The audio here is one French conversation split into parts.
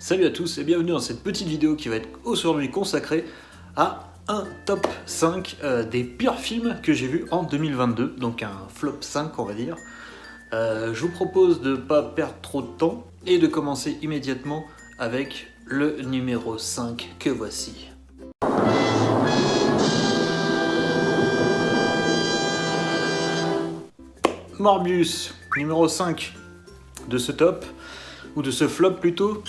Salut à tous et bienvenue dans cette petite vidéo qui va être aujourd'hui consacrée à un top 5 des pires films que j'ai vus en 2022, donc un flop 5 on va dire. Je vous propose de ne pas perdre trop de temps et de commencer immédiatement avec le numéro 5 que voici. Morbius, numéro 5 de ce top, ou de ce flop plutôt.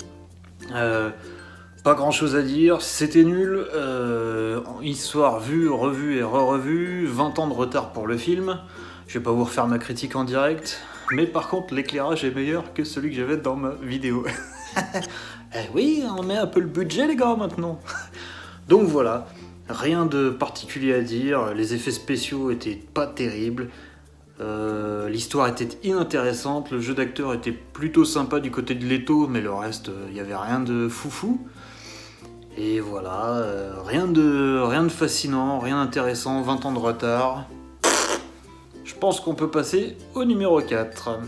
Pas grand chose à dire, c'était nul, histoire vue, revue et re-revue, 20 ans de retard pour le film, je vais pas vous refaire ma critique en direct, mais par contre l'éclairage est meilleur que celui que j'avais dans ma vidéo. Eh oui, on met un peu le budget les gars maintenant. Donc voilà, rien de particulier à dire, les effets spéciaux étaient pas terribles, l'histoire était inintéressante, le jeu d'acteur était plutôt sympa du côté de Leto, mais le reste, il n'y avait rien de foufou. Et voilà, rien de fascinant, rien d'intéressant, 20 ans de retard. Je pense qu'on peut passer au numéro 4.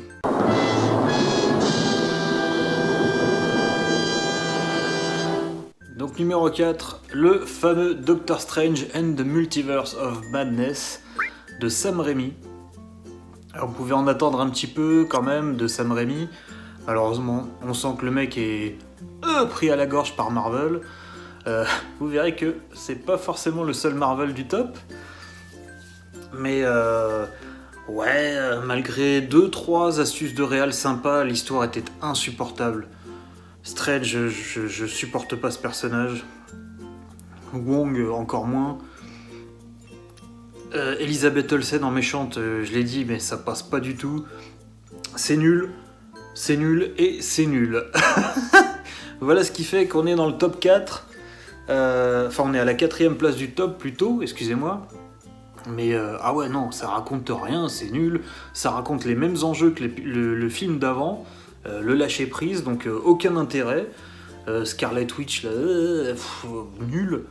Donc numéro 4, le fameux Doctor Strange and the Multiverse of Madness de Sam Raimi. Alors, on pouvait en attendre un petit peu quand même de Sam Raimi. Malheureusement, on sent que le mec est pris à la gorge par Marvel. Vous verrez que c'est pas forcément le seul Marvel du top. Mais malgré 2-3 astuces de réal sympas, l'histoire était insupportable. Strange, je supporte pas ce personnage. Wong, encore moins. Elisabeth Olsen en méchante, je l'ai dit, mais ça passe pas du tout. C'est nul et c'est nul. Voilà ce qui fait qu'on est dans le top 4. On est à la 4ème place du top plutôt, excusez-moi. Mais non, ça raconte rien, c'est nul. Ça raconte les mêmes enjeux que le film d'avant. Le lâcher prise, donc aucun intérêt. Scarlet Witch, là, nul.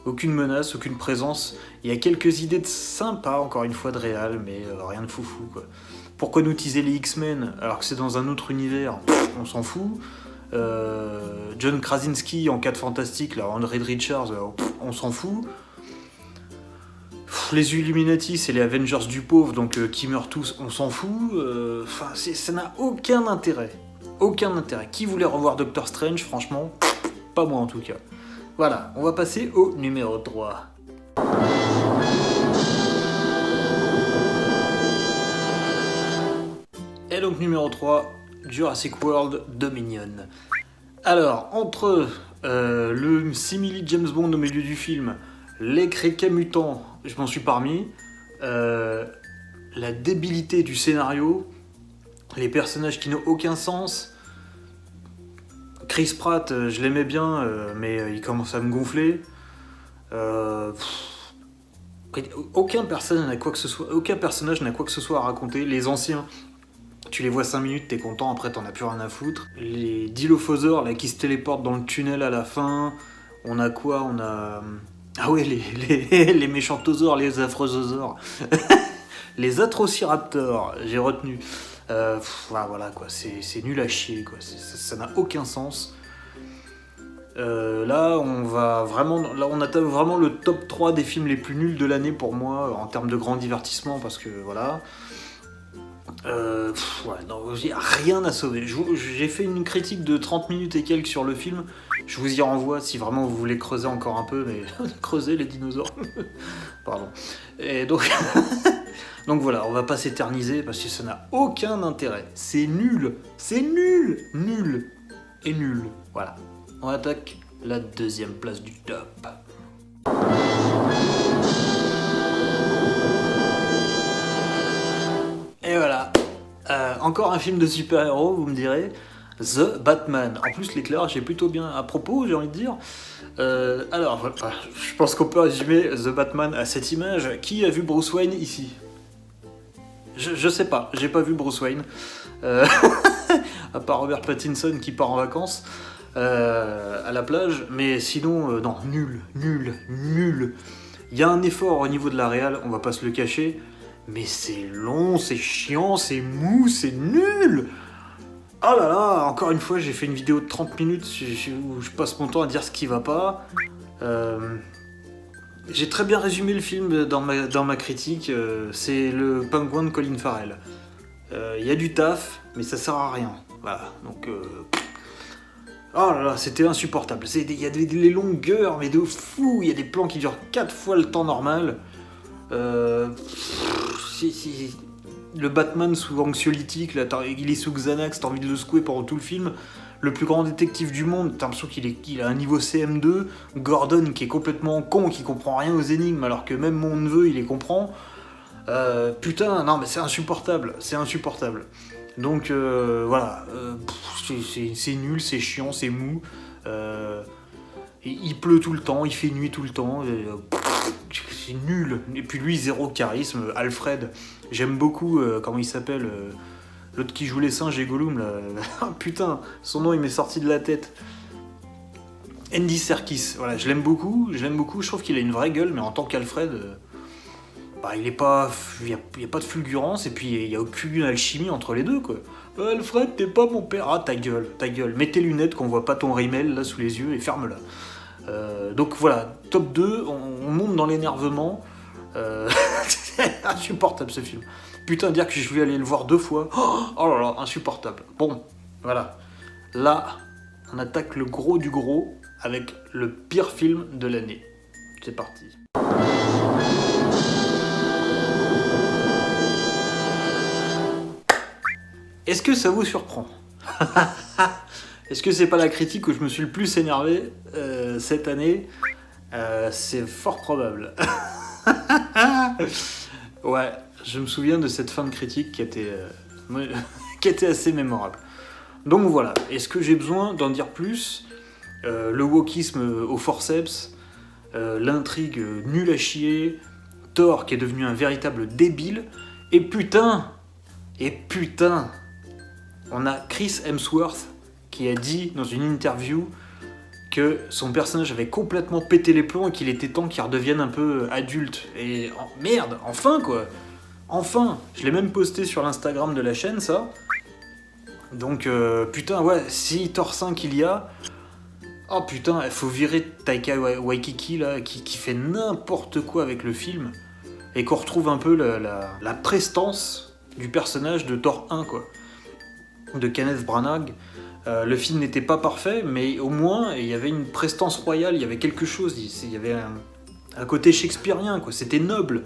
Aucune menace, aucune présence. Il y a quelques idées de sympa, encore une fois, de réal, mais rien de foufou, quoi. Pourquoi nous teaser les X-Men alors que c'est dans un autre univers? On s'en fout. John Krasinski en 4 Fantastiques, là, Reed Richards, on s'en fout. Les Illuminati, c'est les Avengers du pauvre, donc qui meurent tous, on s'en fout. Ça n'a aucun intérêt. Aucun intérêt. Qui voulait revoir Doctor Strange, franchement? Pas moi en tout cas. Voilà, on va passer au numéro 3. Et donc numéro 3, Jurassic World Dominion. Alors, entre le simili James Bond au milieu du film, les créquets mutants, je m'en suis parmi, la débilité du scénario, les personnages qui n'ont aucun sens. Chris Pratt, je l'aimais bien, mais il commence à me gonfler. Aucun personnage n'a quoi que ce soit à raconter. Les anciens, tu les vois 5 minutes, t'es content, après t'en as plus rien à foutre. Les Dilophosaures là, qui se téléportent dans le tunnel à la fin. On a quoi? On a... Ah ouais, les méchantosaures, les affresosaures. Les atrociraptors, j'ai retenu. Voilà quoi, c'est nul à chier quoi, ça n'a aucun sens. Là on attaque vraiment le top 3 des films les plus nuls de l'année pour moi en termes de grand divertissement, parce que voilà. Il n'y a rien à sauver. J'ai fait une critique de 30 minutes et quelques sur le film, je vous y renvoie si vraiment vous voulez creuser encore un peu, mais creuser les dinosaures. Pardon. Et donc donc voilà, on va pas s'éterniser parce que ça n'a aucun intérêt. C'est nul et nul. Voilà. On attaque la 2ème place du top. Et voilà. Encore un film de super-héros, vous me direz. The Batman. En plus, l'éclairage est plutôt bien à propos, j'ai envie de dire. Je pense qu'on peut résumer The Batman à cette image. Qui a vu Bruce Wayne ici? Je sais pas, j'ai pas vu Bruce Wayne. À part Robert Pattinson qui part en vacances à la plage. Mais sinon, non, nul. Il y a un effort au niveau de la réal, on va pas se le cacher. Mais c'est long, c'est chiant, c'est mou, c'est nul. Oh là là, encore une fois, j'ai fait une vidéo de 30 minutes où je passe mon temps à dire ce qui va pas. J'ai très bien résumé le film dans ma critique. C'est le Penguin de Colin Farrell. Il y a du taf, mais ça sert à rien. Voilà, donc... Oh là là, c'était insupportable. Il y a des longueurs, mais de fou. Il y a des plans qui durent 4 fois le temps normal. Le Batman sous anxiolytique, là, il est sous Xanax, t'as envie de le secouer pendant tout le film. Le plus grand détective du monde, t'as l'impression qu'il a un niveau CM2. Gordon qui est complètement con, qui comprend rien aux énigmes, alors que même mon neveu, il les comprend. Putain, non mais c'est insupportable. Donc voilà, c'est nul, c'est chiant, c'est mou. Il pleut tout le temps, il fait nuit tout le temps. C'est nul. Et puis lui, zéro charisme. Alfred, j'aime beaucoup, comment il s'appelle, l'autre qui joue les singes et Gollum, là. Putain, son nom il m'est sorti de la tête. Andy Serkis, voilà, je l'aime beaucoup, je trouve qu'il a une vraie gueule, mais en tant qu'Alfred, il n'y a pas de fulgurance, et puis il n'y a aucune alchimie entre les deux, quoi. Alfred, t'es pas mon père. Ah, ta gueule. Mets tes lunettes qu'on voit pas ton rimel là sous les yeux et ferme-la. Donc voilà, top 2, on monte dans l'énervement. C'est insupportable ce film. Putain, dire que je vais aller le voir 2 fois. Oh là là, insupportable. Bon, voilà. Là, on attaque le gros du gros avec le pire film de l'année. C'est parti. Est-ce que ça vous surprend? Est-ce que c'est pas la critique où je me suis le plus énervé cette année? C'est fort probable. Ouais, je me souviens de cette fin de critique qui était assez mémorable. Donc voilà, est-ce que j'ai besoin d'en dire plus? Le wokisme au forceps, l'intrigue nulle à chier, Thor qui est devenu un véritable débile, et putain, on a Chris Hemsworth qui a dit dans une interview que son personnage avait complètement pété les plombs et qu'il était temps qu'il redevienne un peu adulte. Et merde, enfin quoi. Enfin, je l'ai même posté sur l'Instagram de la chaîne, ça. Donc putain, ouais, si Thor 5 il y a... Oh putain, il faut virer Taika Waititi là, qui fait n'importe quoi avec le film, et qu'on retrouve un peu la prestance du personnage de Thor 1, quoi. De Kenneth Branagh. Le film n'était pas parfait, mais au moins il y avait une prestance royale, il y avait quelque chose, il y avait un côté shakespearien, quoi. C'était noble.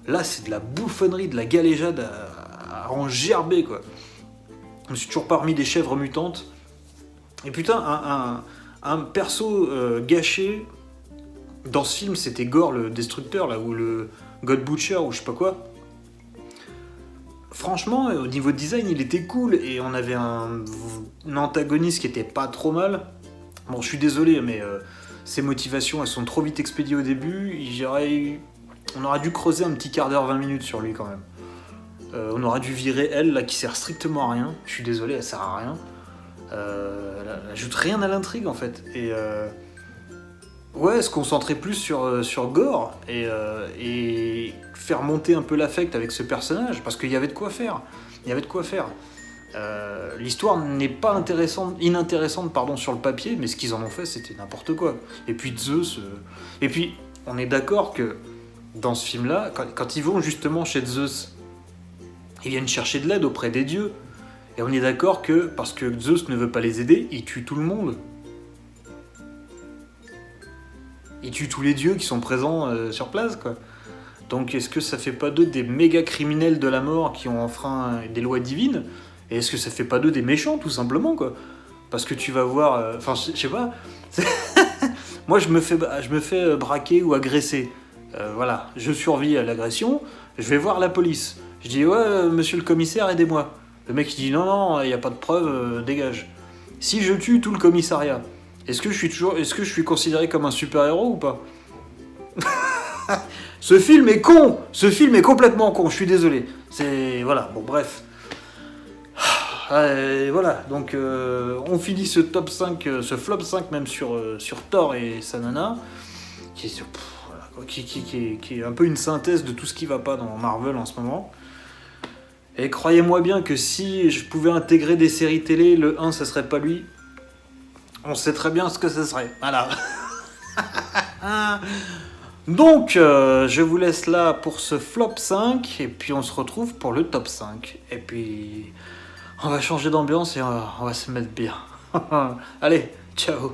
Là, c'est de la bouffonnerie, de la galéjade à en gerber, quoi. Je me suis toujours pas remis des chèvres mutantes. Et putain, un perso gâché dans ce film, c'était Gore le Destructeur, là, ou le God Butcher, ou je sais pas quoi. Franchement, au niveau design, il était cool, et on avait un antagoniste qui était pas trop mal. Bon, je suis désolé, mais ses motivations, elles sont trop vite expédiées au début. On aurait dû creuser un petit quart d'heure, 20 minutes sur lui, quand même. On aurait dû virer elle, là, qui sert strictement à rien. Je suis désolé, elle sert à rien. Elle ajoute rien à l'intrigue, en fait. Et ouais, se concentrer plus sur Gore et faire monter un peu l'affect avec ce personnage, parce qu'il y avait de quoi faire. L'histoire n'est pas inintéressante sur le papier, mais ce qu'ils en ont fait, c'était n'importe quoi. Et puis Zeus... Et puis, on est d'accord que dans ce film-là, quand ils vont justement chez Zeus, ils viennent chercher de l'aide auprès des dieux. Et on est d'accord que, parce que Zeus ne veut pas les aider, il tue tout le monde. Il tue tous les dieux qui sont présents sur place, quoi. Donc est-ce que ça fait pas d'eux des méga criminels de la mort qui ont enfreint des lois divines? Et est-ce que ça fait pas d'eux des méchants, tout simplement, quoi? Parce que tu vas voir... Enfin, je sais pas... Moi, je me fais braquer ou agresser. Voilà, je survis à l'agression, je vais voir la police. Je dis, ouais, monsieur le commissaire, aidez-moi. Le mec, il dit, non, il n'y a pas de preuve, dégage. Si je tue tout le commissariat, est-ce que je suis considéré comme un super-héros ou pas? Ce film est con. Ce film est complètement con, je suis désolé. Voilà, bon, bref. Voilà, donc on finit ce top 5, ce flop 5 même sur Thor et sa nana, qui est un peu une synthèse de tout ce qui va pas dans Marvel en ce moment. Et croyez-moi bien que si je pouvais intégrer des séries télé, le 1, ça serait pas lui. On sait très bien ce que ce serait. Voilà. Donc, je vous laisse là pour ce flop 5, et puis on se retrouve pour le top 5. Et puis, on va changer d'ambiance et on va se mettre bien. Allez, ciao.